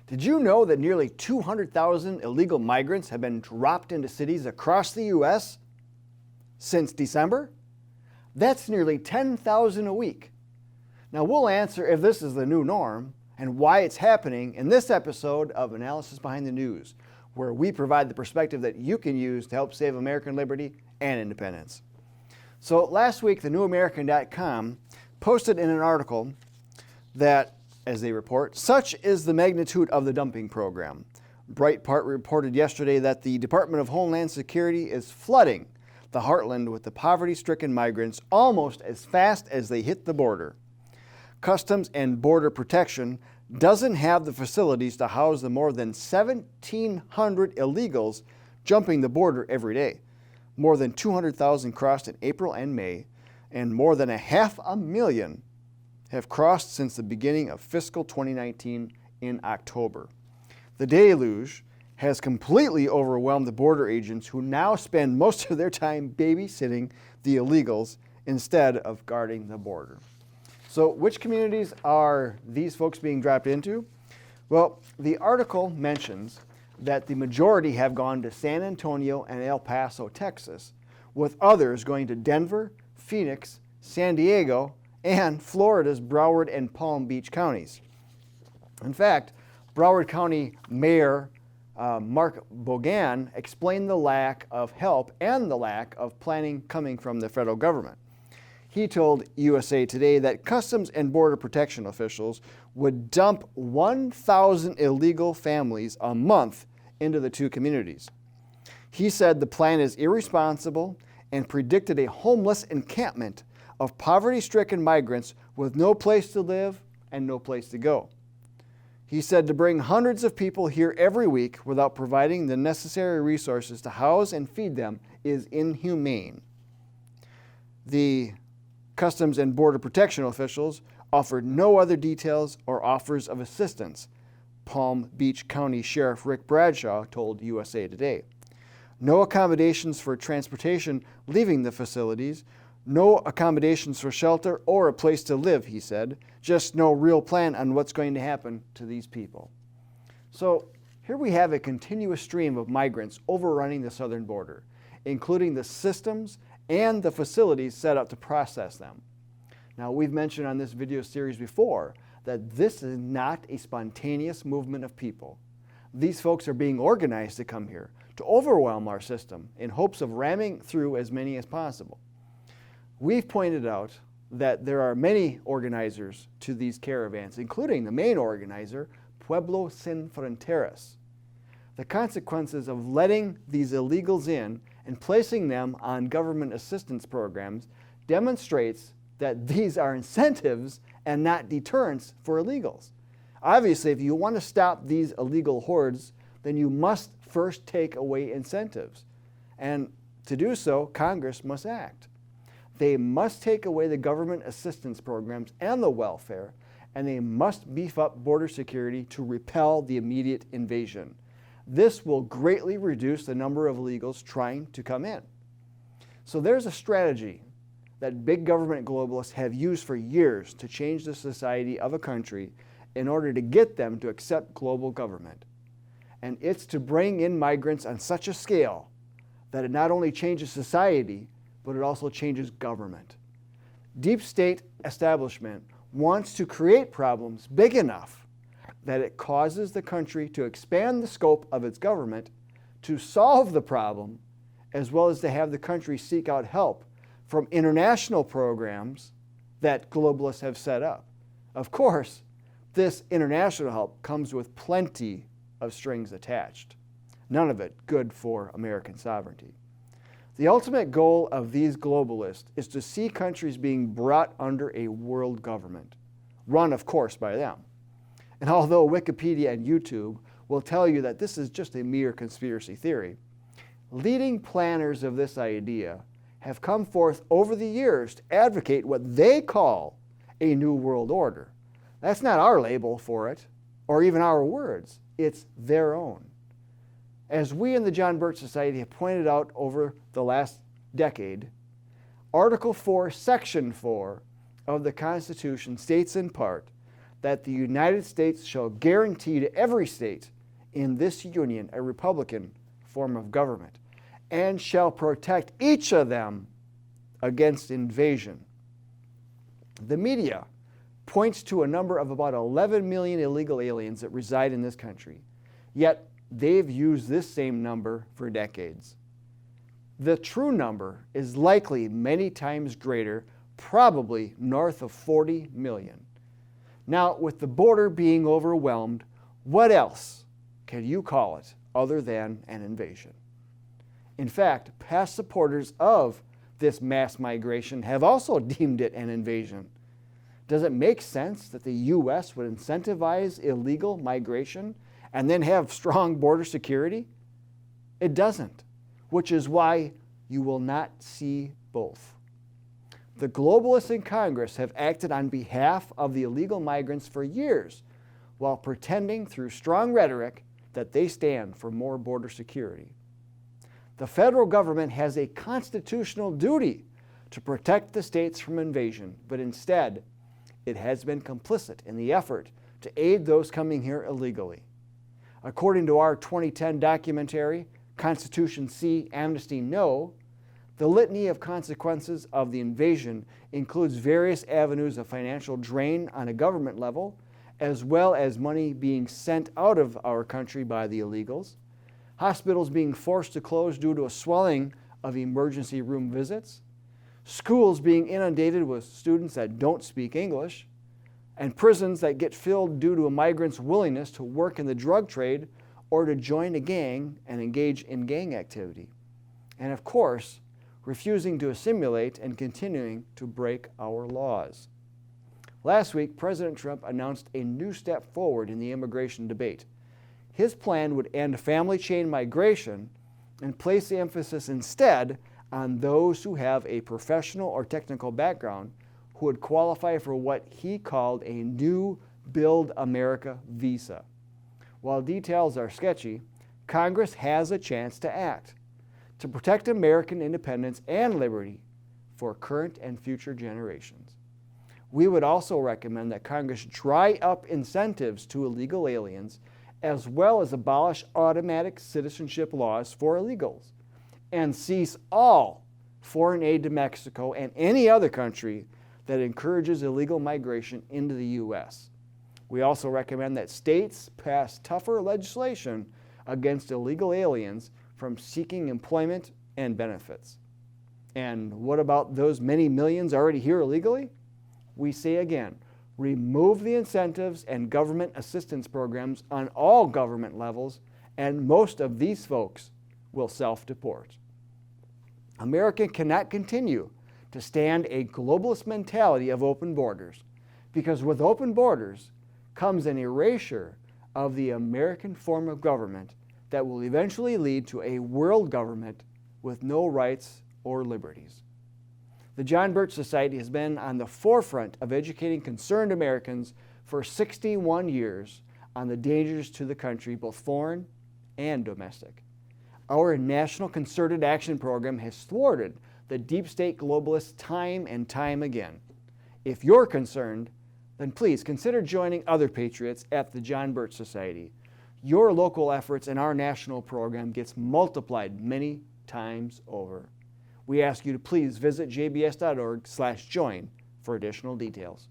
Did you know that nearly 200,000 illegal migrants have been dropped into cities across the U.S. since December? That's nearly 10,000 a week. Now we'll answer if this is the new norm and why it's happening in this episode of Analysis Behind the News, where we provide the perspective that you can use to help save American liberty and independence. So last week, thenewamerican.com posted in an article that, as they report, such is the magnitude of the dumping program. Breitbart reported yesterday that the Department of Homeland Security is flooding the heartland with the poverty-stricken migrants almost as fast as they hit the border. Customs and Border Protection doesn't have the facilities to house the more than 1,700 illegals jumping the border every day. More than 200,000 crossed in April and May, and more than 500,000 have crossed since the beginning of fiscal 2019 in October. The deluge has completely overwhelmed the border agents, who now spend most of their time babysitting the illegals instead of guarding the border. So which communities are these folks being dropped into? Well, the article mentions that the majority have gone to San Antonio and El Paso, Texas, with others going to Denver, Phoenix, San Diego, and Florida's Broward and Palm Beach counties. In fact, Broward County Mayor Mark Bogan explained the lack of help and the lack of planning coming from the federal government. He told USA Today that Customs and Border Protection officials would dump 1,000 illegal families a month into the two communities. He said the plan is irresponsible and predicted a homeless encampment of poverty-stricken migrants with no place to live and no place to go. He said to bring hundreds of people here every week without providing the necessary resources to house and feed them is inhumane. The Customs and Border Protection officials offered no other details or offers of assistance, Palm Beach County Sheriff Rick Bradshaw told USA Today. No accommodations for transportation leaving the facilities, no accommodations for shelter or a place to live, he said. Just no real plan on what's going to happen to these people. So here we have a continuous stream of migrants overrunning the southern border, including the systems and the facilities set up to process them. Now, we've mentioned on this video series before that this is not a spontaneous movement of people. These folks are being organized to come here, to overwhelm our system in hopes of ramming through as many as possible. We've pointed out that there are many organizers to these caravans, including the main organizer, Pueblo Sin Fronteras. The consequences of letting these illegals in and placing them on government assistance programs demonstrates that these are incentives and not deterrents for illegals. Obviously, if you want to stop these illegal hordes, then you must first take away incentives. And to do so, Congress must act. They must take away the government assistance programs and the welfare, and they must beef up border security to repel the immediate invasion. This will greatly reduce the number of illegals trying to come in. So there's a strategy that big government globalists have used for years to change the society of a country in order to get them to accept global government. And it's to bring in migrants on such a scale that it not only changes society, but it also changes government. Deep state establishment wants to create problems big enough that it causes the country to expand the scope of its government to solve the problem, as well as to have the country seek out help from international programs that globalists have set up. Of course, this international help comes with plenty of strings attached. None of it good for American sovereignty. The ultimate goal of these globalists is to see countries being brought under a world government, run, of course, by them. And although Wikipedia and YouTube will tell you that this is just a mere conspiracy theory, leading planners of this idea have come forth over the years to advocate what they call a new world order. That's not our label for it, or even our words. It's their own. As we in the John Birch Society have pointed out over the last decade, Article 4, Section 4 of the Constitution states in part that the United States shall guarantee to every state in this union a republican form of government, and shall protect each of them against invasion. The media points to a number of about 11 million illegal aliens that reside in this country, yet they've used this same number for decades. The true number is likely many times greater, probably north of 40 million. Now, with the border being overwhelmed, what else can you call it other than an invasion? In fact, past supporters of this mass migration have also deemed it an invasion. Does it make sense that the U.S. would incentivize illegal migration and then have strong border security? It doesn't, which is why you will not see both. The globalists in Congress have acted on behalf of the illegal migrants for years, while pretending through strong rhetoric that they stand for more border security. The federal government has a constitutional duty to protect the states from invasion, but instead, it has been complicit in the effort to aid those coming here illegally. According to our 2010 documentary, Constitution See, Amnesty No, the litany of consequences of the invasion includes various avenues of financial drain on a government level, as well as money being sent out of our country by the illegals, hospitals being forced to close due to a swelling of emergency room visits, schools being inundated with students that don't speak English, and prisons that get filled due to a migrant's willingness to work in the drug trade or to join a gang and engage in gang activity. And of course, refusing to assimilate and continuing to break our laws. Last week, President Trump announced a new step forward in the immigration debate. His plan would end family chain migration and place the emphasis instead on those who have a professional or technical background who would qualify for what he called a new Build America visa. While details are sketchy, Congress has a chance to act to protect American independence and liberty for current and future generations. We would also recommend that Congress dry up incentives to illegal aliens, as well as abolish automatic citizenship laws for illegals, and cease all foreign aid to Mexico and any other country that encourages illegal migration into the U.S. We also recommend that states pass tougher legislation against illegal aliens from seeking employment and benefits. And what about those many millions already here illegally? We say again, remove the incentives and government assistance programs on all government levels, and most of these folks will self-deport. America cannot continue to stand a globalist mentality of open borders, because with open borders comes an erasure of the American form of government that will eventually lead to a world government with no rights or liberties. The John Birch Society has been on the forefront of educating concerned Americans for 61 years on the dangers to the country, both foreign and domestic. Our National Concerted Action Program has thwarted the deep state globalists time and time again. If you're concerned, then please consider joining other patriots at the John Birch Society. Your local efforts in our national program gets multiplied many times over. We ask you to please visit jbs.org/join for additional details.